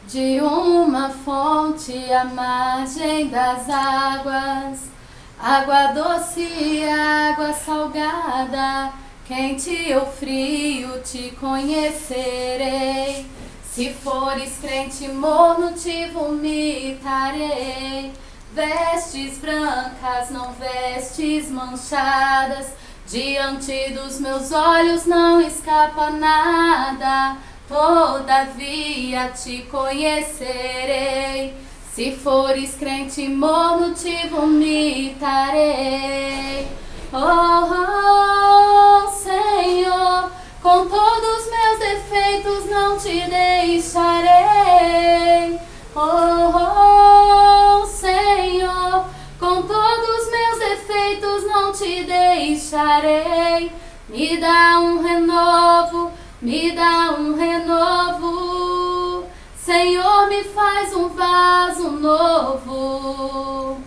de uma fonte à margem das águas, água doce e água salgada, quente ou frio te conhecerei. Se fores crente morno te vomitarei. Vestes brancas, não vestes manchadas, diante dos meus olhos não escapa nada. Todavia te conhecerei. Se fores crente morno te vomitarei. Oh, Senhor, com todos os meus defeitos não te deixarei. Oh, Senhor, com todos os meus defeitos não te deixarei. Me dá um renovo, me dá um renovo. Senhor, me faz um vaso novo.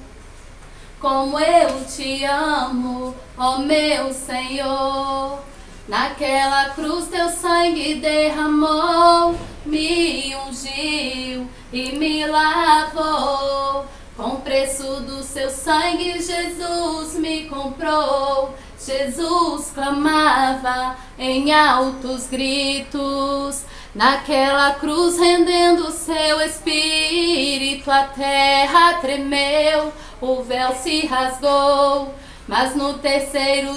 Como eu te amo, ó meu Senhor. Naquela cruz teu sangue derramou, me ungiu e me lavou. Com o preço do seu sangue Jesus me comprou. Jesus clamava em altos gritos, naquela cruz rendendo seu espírito. A terra tremeu, o véu se rasgou, mas no terceiro